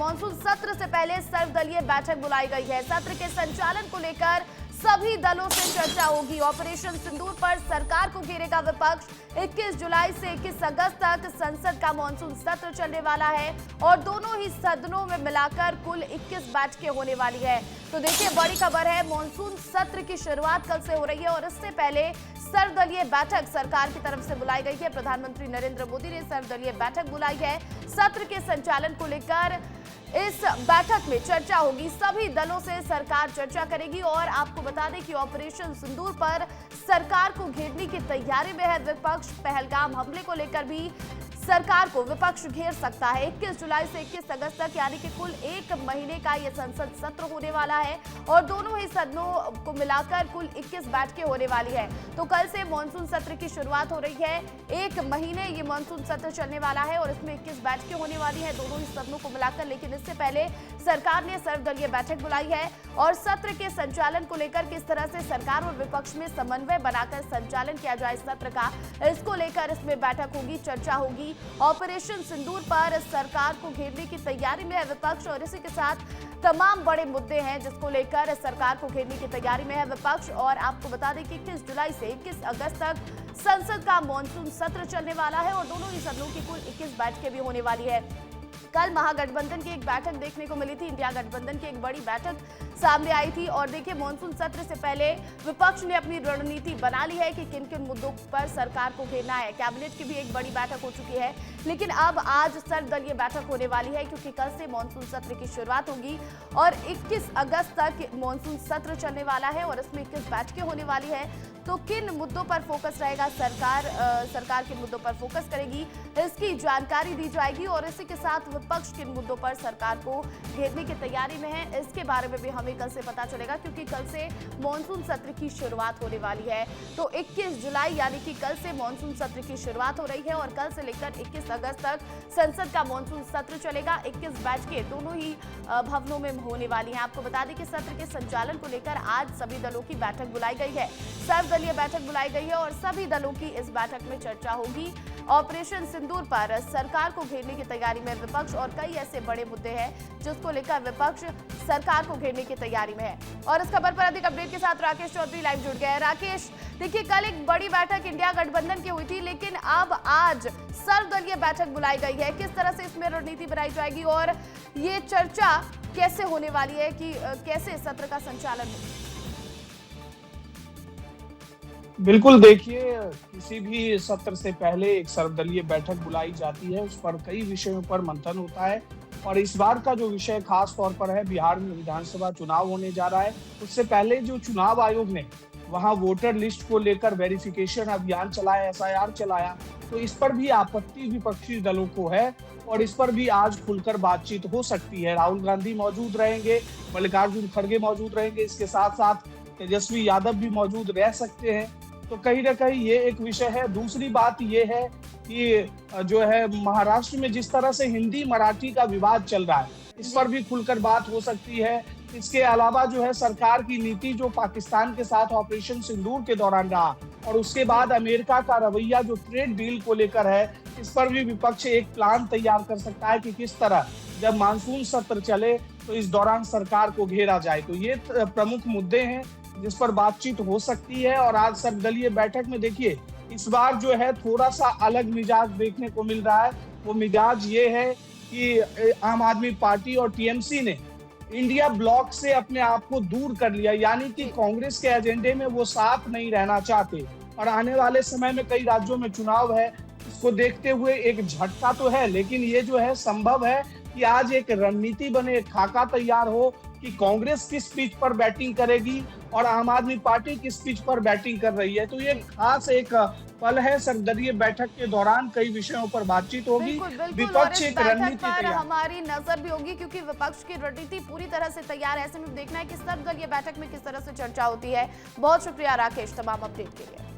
Monsoon सत्र से पहले सर्वदलीय बैठक बुलाई गई है। सत्र के संचालन को लेकर सभी दलों से चर्चा होगी। ऑपरेशन सिंदूर पर सरकार को घेरेगा विपक्ष। 21 जुलाई से 21 अगस्त तक संसद का मॉनसून सत्र चलने वाला है और दोनों ही सदनों में मिलाकर कुल 21 बैठकें होने वाली है। तो देखिए, बड़ी खबर है, मॉनसून सत्र की शुरुआत कल से हो रही है और इससे पहले सर्वदलीय बैठक सरकार की तरफ से बुलाई गई है। प्रधानमंत्री नरेंद्र मोदी ने सर्वदलीय बैठक बुलाई है। सत्र के संचालन को लेकर इस बैठक में चर्चा होगी। सभी दलों से सरकार चर्चा करेगी और आपको बता दें कि ऑपरेशन सिंदूर पर सरकार को घेरने की तैयारी में है विपक्ष। पहलगाम हमले को लेकर भी सरकार को विपक्ष घेर सकता है। 21 जुलाई से 21 अगस्त तक यानी कि कुल 1 महीने का यह संसद सत्र होने वाला है और दोनों ही सदनों को मिलाकर कुल 21 बैठकें होने वाली है। तो कल से मॉनसून सत्र की शुरुआत हो रही है। 1 महीने ये मॉनसून सत्र चलने वाला है और इसमें 21 बैठकें होने वाली है दोनों ही सदनों को मिलाकर। लेकिन इससे पहले सरकार ने सर्वदलीय बैठक बुलाई है और सत्र के संचालन को लेकर किस तरह से सरकार और विपक्ष में समन्वय बनाकर संचालन किया जाए सत्र का, इसको लेकर इसमें बैठक होगी, चर्चा होगी। ऑपरेशन सिंदूर पर सरकार को घेरने की तैयारी में है विपक्ष और इसी के साथ तमाम बड़े मुद्दे हैं जिसको लेकर सरकार को घेरने की तैयारी में है विपक्ष। और आपको बता दें कि 21 जुलाई से 21 अगस्त तक संसद का मॉनसून सत्र चलने वाला है और दोनों ही सदनों की कुल 21 बैठकें भी होने वाली है। कल महागठबंधन की एक बैठक देखने को मिली थी। इंडिया गठबंधन की एक बड़ी बैठक सामने आई थी और देखिए, मॉनसून सत्र से पहले विपक्ष ने अपनी रणनीति बना ली है कि किन किन मुद्दों पर सरकार को घेरना है। कैबिनेट की भी एक बड़ी बैठक हो चुकी है, लेकिन अब आज सर्वदलीय बैठक होने वाली है क्योंकि कल से मॉनसून सत्र की शुरुआत होगी और 21 अगस्त तक मॉनसून सत्र चलने वाला है और इसमें 21 बैठकें होने वाली है। तो किन मुद्दों पर फोकस रहेगा सरकार किन मुद्दों पर फोकस करेगी, इसकी जानकारी दी जाएगी और इसी के साथ विपक्ष किन मुद्दों पर सरकार को घेरने की तैयारी में है, इसके बारे में भी हमें कल से पता चलेगा क्योंकि कल से मॉनसून सत्र की शुरुआत होने वाली है। तो 21 जुलाई यानी कि कल से मॉनसून सत्र की शुरुआत हो रही है और कल से लेकर 21 अगस्त तक संसद का मॉनसून सत्र चलेगा। 21 बैठकें दोनों ही भवनों में होने वाली हैं। आपको बता दें कि सत्र के संचालन को लेकर आज सभी दलों की बैठक बुलाई गई है। सर्वदलीय बैठक बुलाई गई है और सभी दलों की इस बैठक में चर्चा होगी। ऑपरेशन सिंदूर पर सरकार को घेरने की तैयारी में विपक्ष और कई ऐसे बड़े मुद्दे हैं जिसको लेकर विपक्ष सरकार को घेरने की तैयारी में है। और इस खबर पर अधिक अपडेट के साथ राकेश चौधरी लाइव जुड़ गए हैं। राकेश, देखिए, कल एक बड़ी बैठक इंडिया गठबंधन की हुई थी, लेकिन अब आज सर्वदलीय बैठक बुलाई गई है। किस तरह से इसमें रणनीति बनाई जाएगी और ये चर्चा कैसे होने वाली है कि कैसे सत्र का संचालन होगा? बिल्कुल, देखिए, किसी भी सत्र से पहले एक सर्वदलीय बैठक बुलाई जाती है, उस पर कई विषयों पर मंथन होता है और इस बार का जो विषय खास तौर पर है, बिहार में विधानसभा चुनाव होने जा रहा है। उससे पहले जो चुनाव आयोग ने वहां वोटर लिस्ट को लेकर वेरिफिकेशन अभियान चलाया, SIR चलाया, तो इस पर भी आपत्ति विपक्षी दलों को है और इस पर भी आज खुलकर बातचीत हो सकती है। राहुल गांधी मौजूद रहेंगे, मल्लिकार्जुन खड़गे मौजूद रहेंगे, इसके साथ साथ तेजस्वी यादव भी मौजूद रह सकते हैं। तो कहीं ना कहीं ये एक विषय है। दूसरी बात ये है कि जो है महाराष्ट्र में जिस तरह से हिंदी मराठी का विवाद चल रहा है, इस पर भी खुलकर बात हो सकती है। इसके अलावा जो है सरकार की नीति जो पाकिस्तान के साथ ऑपरेशन सिंदूर के दौरान रहा और उसके बाद अमेरिका का रवैया जो ट्रेड डील को लेकर है, इस पर भी विपक्ष एक प्लान तैयार कर सकता है कि किस तरह जब मानसून सत्र चले तो इस दौरान सरकार को घेरा जाए। तो ये प्रमुख मुद्दे हैं जिस पर बातचीत हो सकती है। और आज सर्वदलीय बैठक में देखिए, इस बार जो है थोड़ा सा अलग मिजाज देखने को मिल रहा है। वो मिजाज ये है कि आम आदमी पार्टी और TMC ने इंडिया ब्लॉक से अपने आप को दूर कर लिया, यानी कि कांग्रेस के एजेंडे में वो साथ नहीं रहना चाहते। और आने वाले समय में कई राज्यों में चुनाव है, इसको देखते हुए एक झटका तो है, लेकिन ये जो है संभव है कि आज एक रणनीति बने, एक खाका तैयार हो कि कांग्रेस किस पिच पर बैटिंग करेगी और आम आदमी पार्टी किस पिच पर बैटिंग कर रही है। तो ये खास एक पल है। सर्वदलीय बैठक के दौरान कई विषयों पर बातचीत होगी। विपक्ष एक रणनीति तैयार, हमारी नजर भी होगी क्योंकि विपक्ष की रणनीति पूरी तरह से तैयार है। ऐसे में देखना है कि सर्वदलीय बैठक में किस तरह से चर्चा होती है। बहुत शुक्रिया राकेश तमाम अपडेट के लिए।